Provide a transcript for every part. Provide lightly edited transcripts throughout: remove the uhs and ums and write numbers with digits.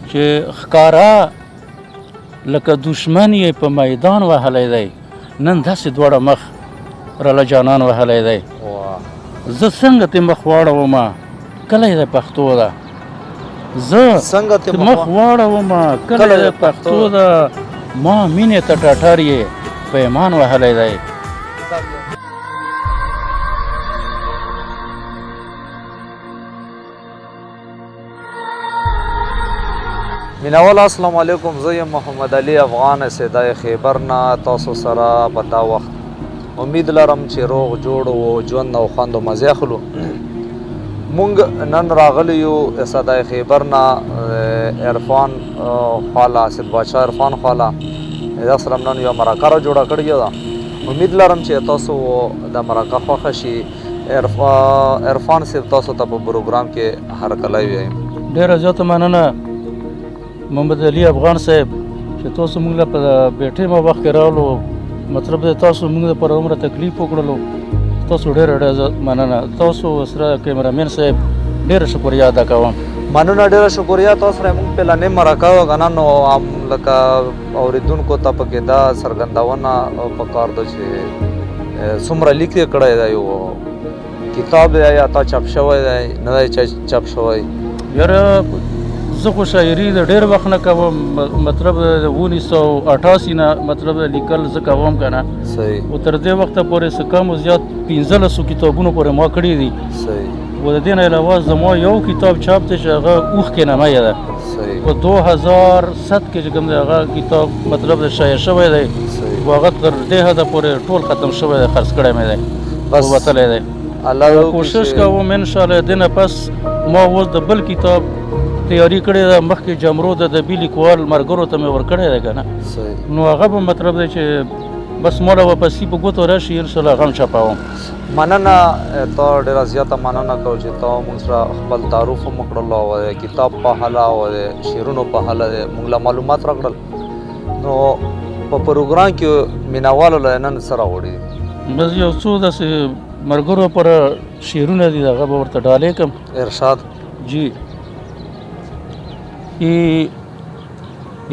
چې ښکارا لکه دشمن یې په میدان وهلی دی نن داسې دواړه مخ راله جانان وهلی دی زه څنګه تې مخ واړومه کلی دی پښتو ده زه مخ واړومه کلی دی پښتو ده ما مینې ته ټټر یې په ایمان وهلی دی مینوال السلام علیکم زه یم محمد علي افغان صدای خیبر نه تاسو سره په دا وخت امید لرم چې روغ جوړ و ژوند او خوند و مزې اخلو مونږ نن راغلی یو صدای خیبر نه عرفان خواله اسد باچا عرفان خواله دا سره نن یو مرکه را جوړه کړې ده امید لرم چې تاسو د مرکه خوښه شي عرفان صاحب تاسو ته په پروګرام کې هرکلی وایم ډېره زیاته مننه محمد علي افغان صاحب چې تاسو موږ له په بیټې ما وخت کې راغلو مطلب دی تاسو موږ د پر عمره تکلیف وکړلو تاسو ډېره مننه تاسو سره کیمرامین صاحب ډېره شکریه ادا کوم مننه ډېره شکریه تاسو سره موږ پهلنۍ مرکه وکړه نو لکه اورېدونکو ته پکې دا څرګندونه پکار ده چې څومره لیک یې کړی دی یو کتاب دی یا تا چاپ شوی دی نه دی چاپ شوی یاره زه خو شاعري د ډېر وخت نه کوم مطلب د 1988 نه مطلب لیکل زه کوم که نه صحیح او تر دې وخته پورې څه کم و زیات 15 کتابونو پورې ما کړي دي صحیح و د دې نه علاوه زما یو کتاب چاپ دی چې هغه اوښکې نامه ده صحیح په 2007 کې چې کوم دی هغه کتاب مطلب د شایع شوی دی و هغه تر دې حده پورې ټول ختم شوی دی خرڅ کړی مې دی بس وتلی دی الله کوشش کوم انشاءالله د نه پس ما اوس د بل کتاب تیاری کړې ده مخکې جمرو د ادبي لیکوال ملګرو ته مې ورکړی دی که نه نو هغه به مطلب دی چې بس ما له واپسي په ګوتو راشي انشاءالله هغه هم چاپوم مننه ته ډېره زیاته مننه کوم چې ته موږ سره خپل تعارف هم وکړلو او د کتاب په هله او د شعرونو په هله موږ له معلومات راکړل نو په پروګرام کې مینوالو له نن سره وړي بس یو څو داسې ملګرو پر شعرونه دي هغه به ورته ډالې کړم ارشاد جی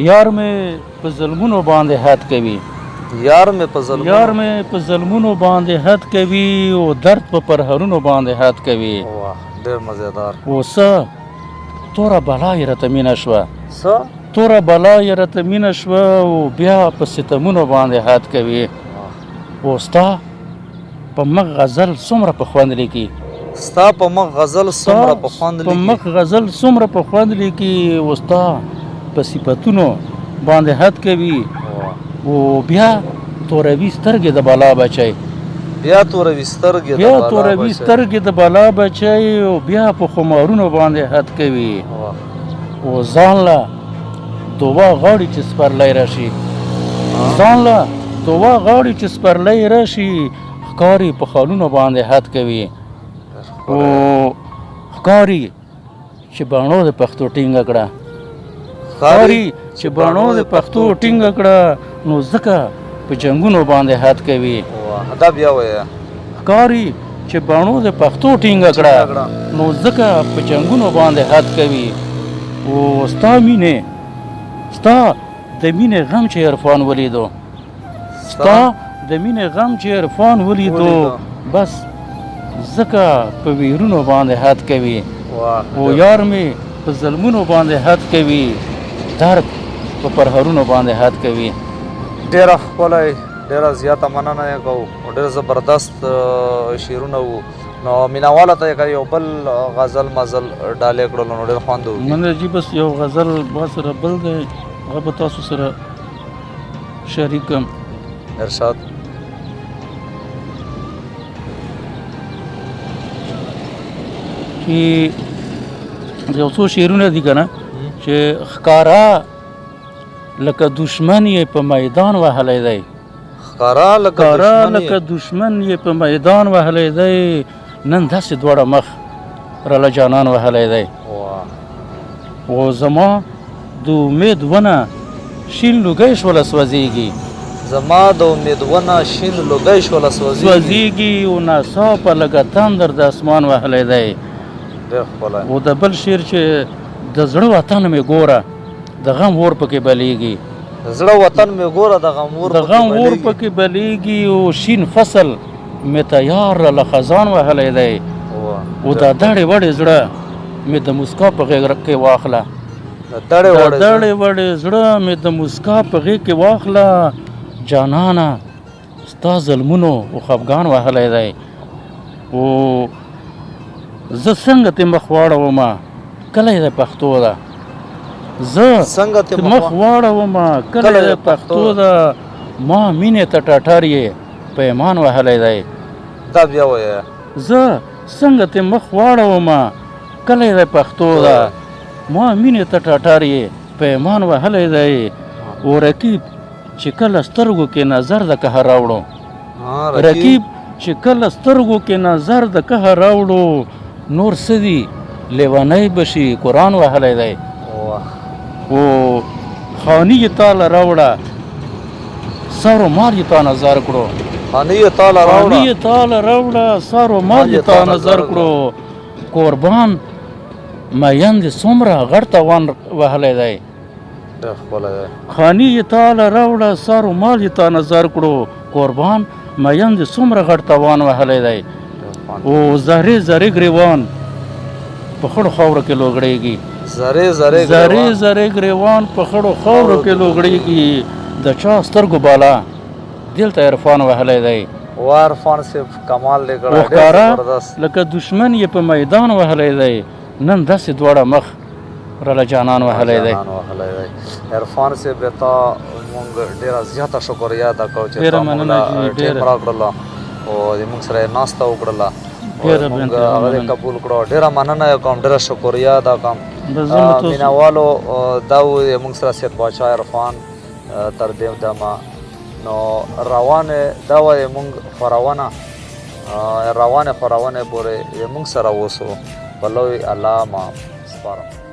یار مې په ظلمونو باندې حد کوي یار مې په ظلمونو باندې حد کوي او درد په پرهرونو باندې حد کوي ډېر مزیدار او څه توره بلا یې راته مینه شوه څه توره بلا یې راته مینه شوه او بیا په ستمونو باندې حد کوي او ستا په مخ غزل څومره په خوند لیکي ستا په مخ غزل څومره په خوند لیکي په مخ غزل څومره په خوند لیکي او ستا په صفتونو باندې حد کوي او بیا توروي سترګې د بالا بچی بیا توروي سترګې د بالا بچی او بیا په خمارونو باندې حد کوي او ځان له دوا غاړي چې سپرلی راشي ځان له دوا غاړي چې سپرلی راشي ښکاري په خالونو باندې حد کوي او ښکاري چې باڼو د پښتو ټینګه کړه ښکاري چې باڼو د پښتو ټینګه کړه نو ځکه په جنګونو باندې حد کوي دا بیا وایه ښکاري چې باڼو د پښتو ټینګه کړه نو ځکه په جنګونو باندې حد کوي او ستا د مینې غم چې عرفان ولیدو ستا د مینې غم چې عرفان ولیدو بس ځکه په ویرونو باندې حد کوي او یار مې په ظلمونو باندې حد کوي درد په پرهرونو باندې حد کوي ډېره ښکلی ډېره زیاته مننه یې کوو ډېر زبردست شعرونه وو نو مینهواله ته یې یو بل غزل مزل ډالې کړلو نو ډېر خوند وکړي مننه جي بس یو غزل ما سره بل دی هغه به تاسو سره شریک کړم ارشاد چې یو څو شعرونه دي که نه چې ښکارا لکه دشمن یې په میدان وهلی دی ښکارا لکه دشمن یې په میدان وهلی دی نن داسې دواړه مخ راله جانان وهلی دی او زما د امید ونه شین لوګی شوله سوځېږي زما د امید ونه شین لوګی شوله سوځېږي او ناڅاپه لږه تندر د اسمان وهلی دی ډېر ښکلی او د بل شعر چې د زړه وطن مې ګوره د غم اور پکې بلیږي زړه وطن مې ګوره د غم اور د غم اور پکې بلیږي او شین فصل مې تیار له خزان وهلی دی او دا دړې وړې زړه مې د مسکا په غېږ کې واخله دړې وړې زړه مې د مسکا په غېږ کې واخله جانانه ستا ظلمونو او خفګان وهلی دی او زه څنګه تې مخ واړومه کله یې د پښتو ده زه مخ واړومه کله یې د پښتو ده ما مینې ته ټټر یې پیمان وهلی دی دا بیا وایه زه څنګه تې مخ واړومه کله یې د پښتو ده ما مینې ته ټټر یې پیمان وهلی دی او رقیب چې کله سترګو کې نظر د قهر راوړو رقیب چې کله سترګو کې نظر د قهر راوړو نور څه دي لیونی بشي قرآن وهلی دی او خاني یې تاله راوړه سر و مال یې تا نظر کړو خاني یې تاله راوړه سر و مال یې تا نظر کړو قربان مین دې څومره غټ توان وهلی دی خاني یې تاله راوړه سر و مال یې تا نظر کړو قربان مین دې څومره غټ توان وهلی دی او زهرې زهرې ګریوان په خړو خاورو کې لوګړېږي زهرې ګریوان په خړو خاورو کې لوګړېږي د چا سترګو بالا دل ته عرفان وهلی دی عرفان صاحب کمال دی لکه دشمن یې په میدان وهلی دی نن داسې دواړه مخ راله جانان وهلی دی عرفان صاحب ته مونږ ډېره زیاته شکریا ادا کوو چې تا مونږ له ټیم راکړله او د مونږ سره یې ناسته وکړله مونږ هغه یې قبول کړو ډېره مننه یې کوم ډېره شکریا ادا کوم مینهوالو دا و مونږ سره سید باچا عرفان تر دې دمه نو روانې دا وایي مونږ خورونه روانې پورې مونږ سره اوسو په لوی الله ما سپارم